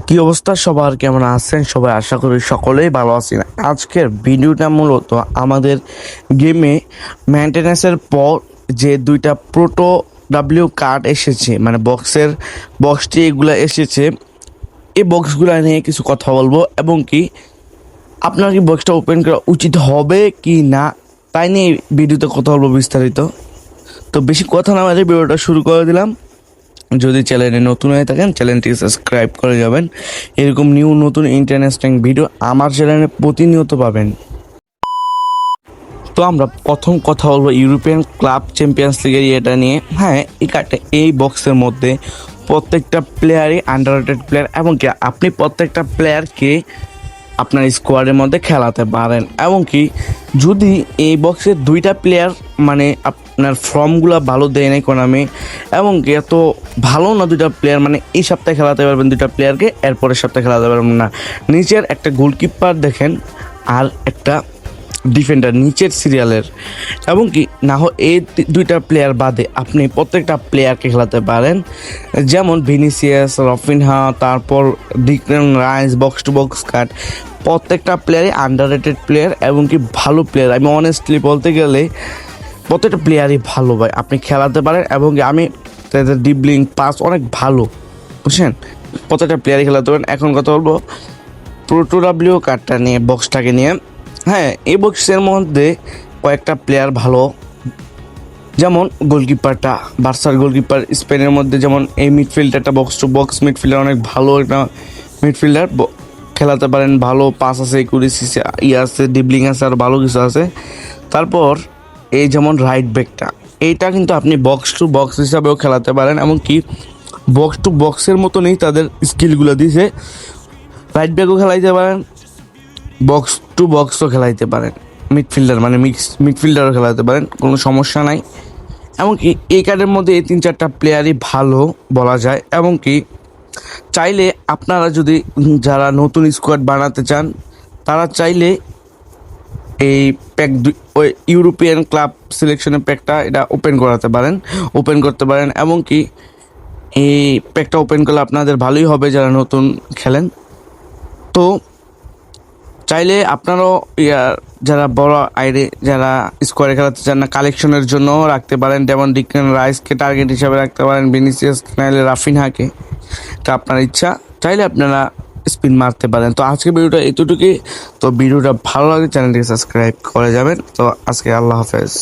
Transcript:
কি অবস্থা সবার, কেমন আছেন সবাই? আশা করি সকলেই ভালো আছেন। আজকের ভিডিওটা মূলত আমাদের গেমে মেনটেন্যান্সের পর যে দুইটা প্রোটো ডাব্লিউ কার্ড এসেছে, মানে বক্সটি এগুলো এসেছে, এই বক্সগুলো নিয়ে কিছু কথা বলবো এবং কি আপনার কি বক্সটা ওপেন করা উচিত হবে কি না তাই নিয়ে ভিডিওতে কথা বলবো বিস্তারিত। তো বেশি কথা না বলে ভিডিওটা শুরু করে দিলাম। যদি চ্যানেলে নতুন হয়ে থাকেন চ্যানেলটিকে সাবস্ক্রাইব করে যাবেন। এরকম নতুন ইন্টারেস্টিং ভিডিও আমার চ্যানেলে প্রতিনিয়ত পাবেন। তো আমরা প্রথম কথা বলবো ইউরোপিয়ান ক্লাব চ্যাম্পিয়ন্স লিগের এটা নিয়ে। হ্যাঁ, এই বক্সের মধ্যে প্রত্যেকটা প্লেয়ারই আন্ডাররেটেড প্লেয়ার এবং কি আপনি প্রত্যেকটা প্লেয়ারকে আপনার স্কোয়াডের মধ্যে খেলাতে পারেন এবং কি যদি এই বক্সের দুইটা প্লেয়ার মানে আপনার ফর্মগুলো ভালো দেয় নাই কোনামি এবং কি এত ভালো না, দুইটা প্লেয়ার মানে এই সপ্তাহে খেলাতে পারবেন দুইটা প্লেয়ারকে, এরপরের সপ্তাহে খেলাতে পারবেন না। নিচের একটা গোলকিপার দেখেন আর একটা ডিফেন্ডার নিচের সিরিয়ালের, এবং কি না হয় এই দুইটা প্লেয়ার বাদে আপনি প্রত্যেকটা প্লেয়ারকে খেলাতে পারেন, যেমন ভিনিসিয়াস, রফিনহা, তারপর Declan Rice, box to box cut. প্রত্যেকটা প্লেয়ারই আন্ডাররেটেড প্লেয়ার এবং কি ভালো প্লেয়ার। আমি অনেস্টলি বলতে গেলে প্রত্যেকটা প্লেয়ারই ভালো ভাই, আপনি খেলাতে পারেন এবং আমি তাদের ডিবলিং পাস অনেক ভালো, বুঝছেন? প্রত্যেকটা প্লেয়ারই খেলাতে পারেন। এখন কথা বলবো প্রোটো ডাব্লিউ কার্ডটা নিয়ে, বক্সটাকে নিয়ে। হ্যাঁ, এই বক্সের মধ্যে কয়েকটা প্লেয়ার ভালো, যেমন গোলকিপারটা, বার্সার গোলকিপার স্পেনের মধ্যে, যেমন এই মিডফিল্ডারটা বক্স টু বক্স মিডফিল্ডার অনেক ভালো একটা মিডফিল্ডার, খেলাতে পারেন, ভালো পাস আছে, একুরেসি আছে, ডিবলিং আছে, আর ভালো কিছু আছে। তারপর এই যেমন রাইট ব্যাকটা, এইটা কিন্তু আপনি বক্স টু বক্স হিসাবেও খেলাতে পারেন, এমনকি বক্স টু বক্সের মতনই তাদের স্কিলগুলো দিয়েছে। রাইট ব্যাকও খেলাইতে পারেন, বক্স টু বক্সও খেলাইতে পারেন, মিডফিল্ডার মানে মিডফিল্ডারও খেলাতে পারেন, কোনো সমস্যা নাই। এমনকি এই কার্ডের মধ্যে এই 3-4টা প্লেয়ারই ভালো বলা যায়। এমনকি চাইলে আপনারা যদি যারা নতুন স্কোয়াড বানাতে চান তারা চাইলে এই প্যাক ওই ইউরোপিয়ান ক্লাব সিলেকশনের প্যাকটা এটা ওপেন করতে পারেন এমনকি এই প্যাকটা ওপেন করলে আপনাদের ভালোই হবে যারা নতুন খেলেন। তো চাইলে আপনারাও যারা বড় যারা স্কোয়াডে খেলাতে চান না, কালেকশনের জন্য রাখতে পারেন, যেমন ডিক্লেন রাইসকে টার্গেট হিসাবে রাখতে পারেন, ভিনিসিয়াস নাইলে রাফিনহাকে। এটা আপনার ইচ্ছা, চাইলে আপনারা স্পিন মারতে পারেন। তো আজকে ভিডিওটা এতটুকুই। তো ভিডিওটা ভালো লাগে চ্যানেলটিকে সাবস্ক্রাইব করে যাবেন। তো আজকে আল্লাহ হাফেজ।